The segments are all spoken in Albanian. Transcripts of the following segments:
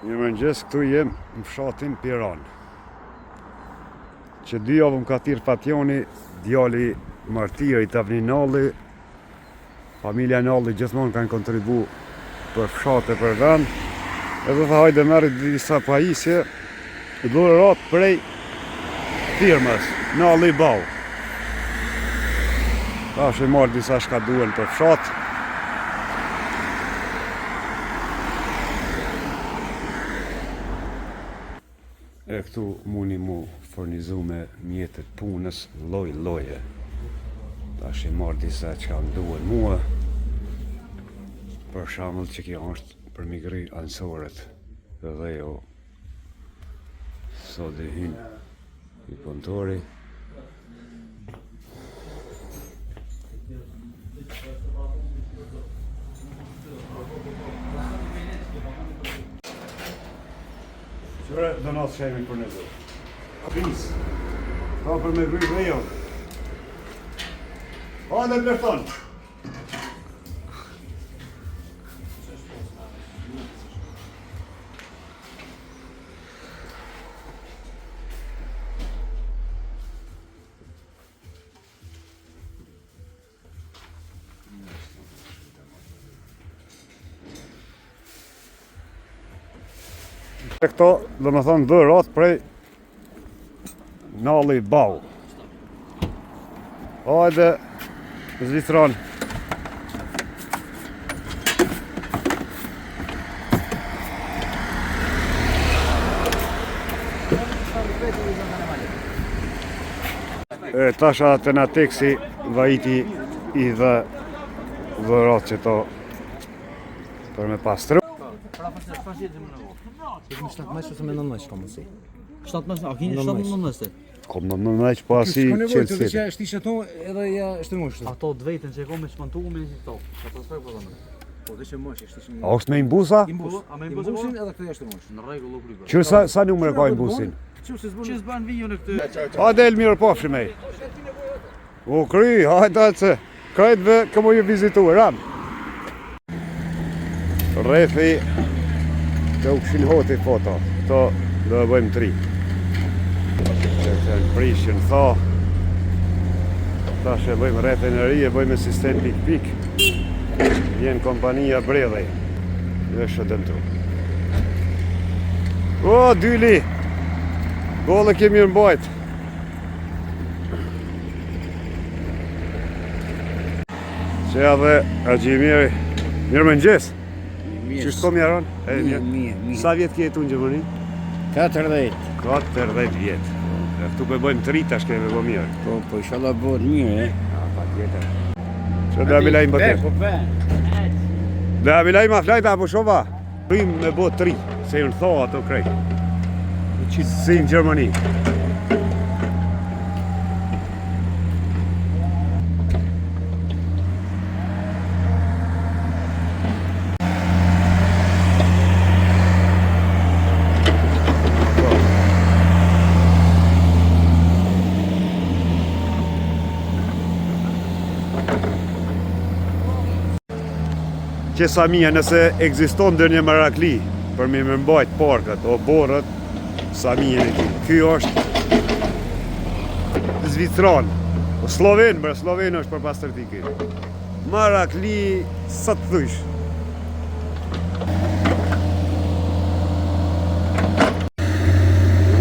Mirëmëngjes, këtu jem në fshatin Piran. Që 2 javë më ka thirrë Fatjoni, djali martiri i Tavni Nalli. Familja Nalli gjithmonë kanë kontribu për fshate për vend. Edhe tha hajde merri disa pajisje, dhurat prej firmës Nalli Bau. Tash e marrë disa shka duhen për fshat. E këtu muni mu furnizu me mjetet punës lloj-lloje. Tash e marrë disa që më duhen mua. Për shembull që kjo është për migri ansorët. Edhe jo sot dhe hynë i kontori. Qëre do nësë shemi për në zërë. Pris, ka për me gry vejon. Hajde plërton. Këto, do më thonë, dhurat prej Nalli Bau. Hajde, Zvitron. Tasha të na teksi vajiti i dhe dhurat që to për me pastru. Më 17 ose me 19 ka mësi. 17, a keni 17? Kom në 19 po asi qelësit. Që është ishte to edhe ja shtrimoshtë. Ato të vetën që e kom me shmontu me si to. Ato s'ka po thonë. Po dhe që mosh ishte shumë. A është me imbusa? A me imbusin edhe këtë ja shtrimosh. në rregull u plikoj. Që sa numër ka imbusin? Që s'ban vijon e këtë. Ha del mirë pofshi me. U kry, hajde se krejtve këmo ju vizituar, ram. Rrethi të u këshin hoti foto, to do e bëjmë 3. Që të në prishën tha. Tash e bëjmë rrethin e ri, e bëjmë sistem pik-pik. Vjen kompania Bredhej. Dhe shë dëmtu. O, dyli! Golle kemi mirë mbajt. Që edhe Argjimiri. Mirëmëngjes. Qështë kom jaron? Mirë. Sa vjetë ke jetu në Gjermani? 14. 14 vjetë. Këtu për bëjmë 3 tash keme bë mirë. Po inshallah bëhet mirë, Pa tjetër. Që dhe abilajmë bëtër? Dhe abilajmë a flajta apo shova? Rrim me bë 3, se në tho ato krejt. Si në Gjermani. Që sa mija nëse egziston dër një Marakli për me më mbajt parkat o borët, sa mija në ti. Ky është Zvitron, Sloven, Sloven është për pastërti ky. Marakli sa të thush.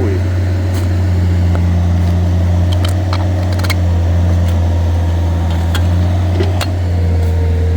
Uj.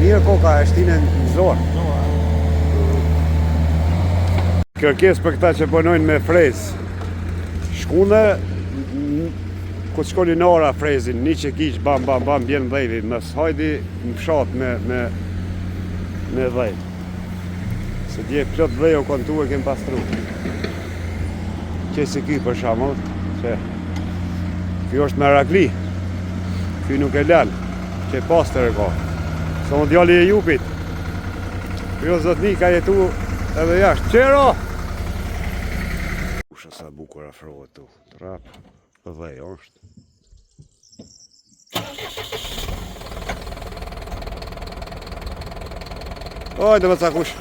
Mirë koka e shtinën zorë. Kërkes për këta që punojnë me frezë. Shkune, ku shkoni në ora frezin, një që kish, bam, bjen dhejvi, mës hajdi në fshat me dhej. Se dje plot dhej o kontu e kem pastru. Që si ky për shamull, që kjo është Marakli, ky nuk e lal, që pastër e ka. Sa më djali e jupit. Kjo zotni ka jetu edhe jashtë. Qero! Usha sa bukur afrohet tu. Trap. Dhe është. Hajde më cakush.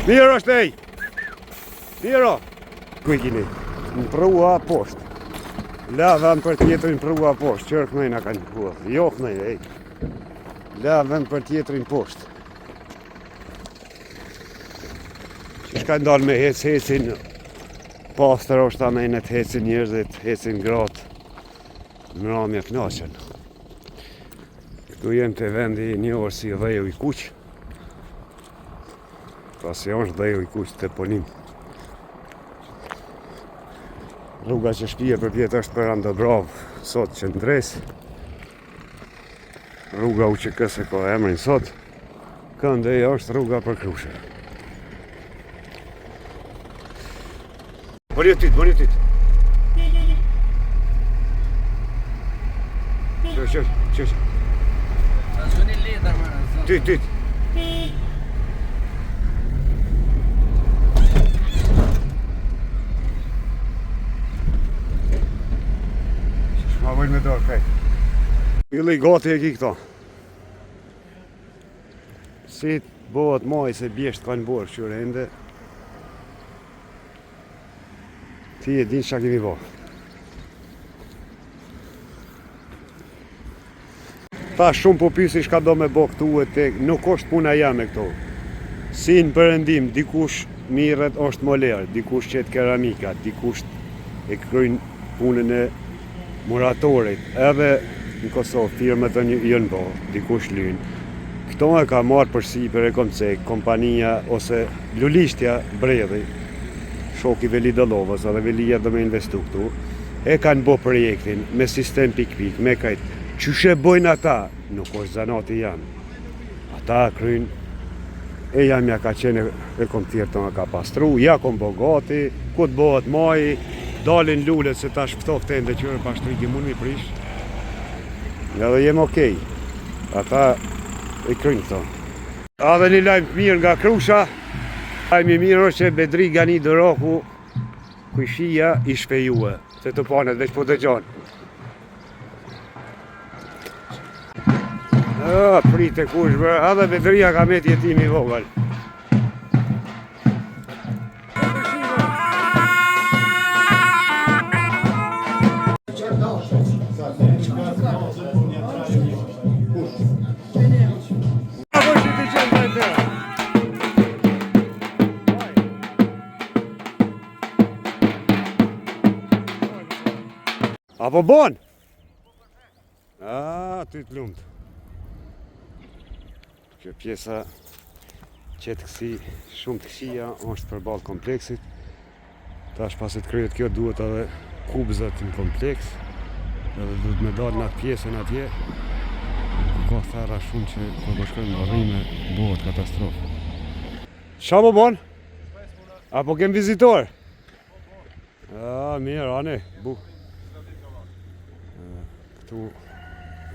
Mirë është ej! Miro! Ku i kini? Në prua poshtë. La vend për tjetërin prua poshtë. Qërë kënej nga kanë buë. Jo kënej, ej. La vend për tjetërin poshtë. Që shka ndalë me hecin pastër është ta me në të hecin njerëzit, hecin gratë. Në ramja knaqen. Këtu jem të vendi një orë si dheju i kuq. Pasi është dheju i kuq të ponim. Rruga që shpije për pjetë është për Andobrav, sot që ndres. Rruga u që këse ko emrin sot. Këndej është rruga për Krushe. Bërje tyt. Qështë. Zoni letër, më. Tyt. Ma vojnë me dorë, kaj. Ili gati e ki këto. Si të bëhet maj se bjesht kanë borë qërë ende. Ti e din qa kemi bo. Ta shumë po pysi shka do me bo këtu e tek, nuk është puna jame këtu. Si në përëndim, dikush mirët është molerë, dikush qetë keramika, dikush e kryjnë punën e muratorit, edhe në Kosovë, firmët e jënë bo, dikush lynë. Këto e ka marrë përsi për e komcek, kompania ose Lulishtja Bredhi, shoki Veli Dëllovës edhe Velia dhe me investu këtu, e kanë bo projektin me sistem pik-pik, me kajtë. Qyshe bojnë ata, nuk është zanati janë. Ata krynë, e jam ja ka qenë e kom tjerë të nga ka pastru, ja kom bo gati, ku të bohet maji, dalin lullet se ta shpëtof të ende qërë pashtriki mund mi prish. Nga dhe jem okej. Ata e krynë këto. A dhe një lajmë të mirë nga Krusha. Lajmë i mirë është që Bedri Gani Dëroku kujshia i shpejue. Se të panet veç po të gjanë. Prite kush bërë, edhe Bedria ka met jetimi vogël. Apo bon? Ty të lumt. Kjo pjesa qetë kësi, shumë të kësia, është përballë kompleksit. Tash pasit kryet kjo duhet edhe kubzat në kompleks. Edhe duhet me dalë në atë pjesën atje. Ka thara shumë që kur po shkojmë në rrime, bëhet katastrofë. Qa po bon? Apo kem vizitor? Mirë, ane, bu. Këtu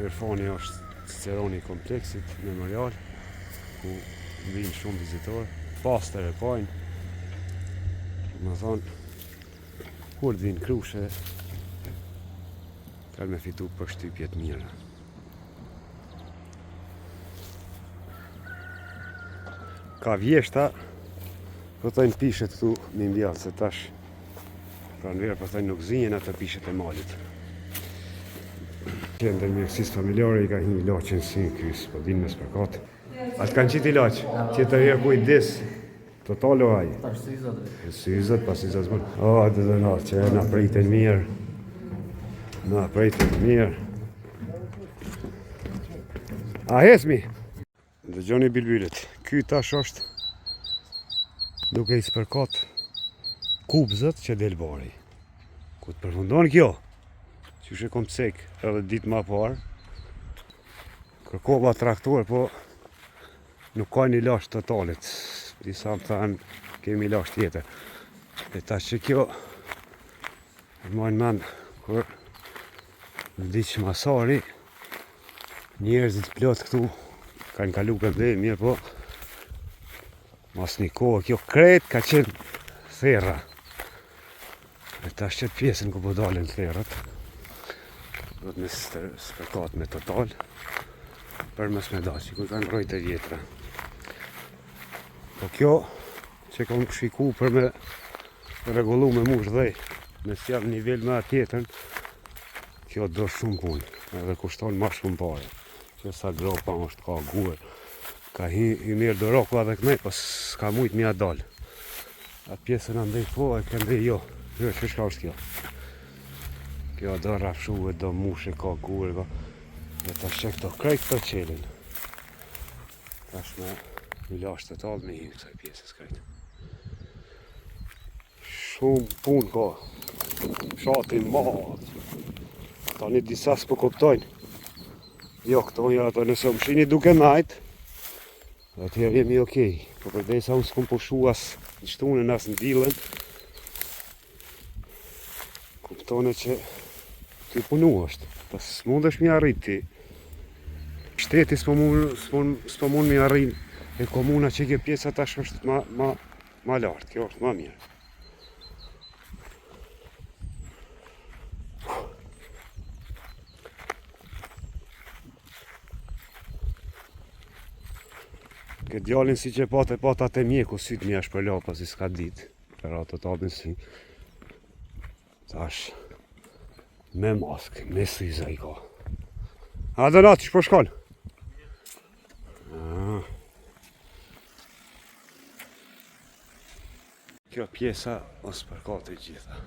Irfani është Ciceroni kompleksit, memorial, ku vinë shumë vizitorë, pastër e pajnë. Më thonë, kur vinë Krushe, kanë me fitu për shtypjet mira. Ka vjeshta, pëtojnë pishet këtu një mbjallë, se tash pranë verë pëtojnë nuk zinjen atë pishet e malit. Qendër mjekësisë familjare i ka një ilaqen si në krysë, po dinë me s'përkatë. Atë kanë qitë ilaq, tjetër herë kujdes, total o ajë. Tash syzat dhe. Syzat, pas syzat zbërë. Dhe dhe nga, që na prejten mirë. Na prejten mirë. A hesmi? Dhe gjoni bilbilet. Ky tash është duke i s'përkat kubzët që del bari. Ku të përfundon kjo? Qyshe kom cek edhe ditë ma parë. Kërkova traktor, po nuk ka një lash totalit. Disa më thanë, kemi lash tjetër. E ta që kjo, e majnë mend, kur në diqë masari, njerëzit plot këtu, kanë kalu këndej, mirë po, mas një kohë, kjo kret ka qenë therra. E ta që të pjesën ku po dalin therrat. Do të me spërkat me total për mes me dalë, që kuj kanë rojtë e vjetra. Po kjo që kom shiku për me regullu me mush dhej. Nësë jam nivel me atjetën, kjo do shumë punë, edhe kushton ma shumë pare. Që sa gropa është ka guër. Ka hi mirë do roku edhe kënej, pas s'ka mujt mja dalë. Atë pjesën andej po, e këndej jo. Jo, që shka është kjo? Kjo do rafshuve, do mushe, ka guër, ka... Dhe ta shqe këto, krejt këto qelin. Tash me milash të talë me hi kësaj pjesës krejt. Shumë punë ka. Shatin madhë. Ta një disa s'po kuptojnë. Jo, këto një ato nëse më shini duke najtë, dhe tjerë jemi okej. Po përdej sa unë s'kom pushu as në shtunën, as në dilën, kuptone që ty punu është. Pas s'mundesh mi arrit ti. Shteti s'po mund mi arrin, e komuna që ke pjesa tash është ma lartë, kjo është ma mirë. Këtë djallin si që pate atë mjeku, sytë mi është përla, pas i s'ka ditë. Për ato të abin si. Tash, me maskë, me syza i ka. A dhe natë, që po shkonë? Kjo pjesa, ose përka të gjitha.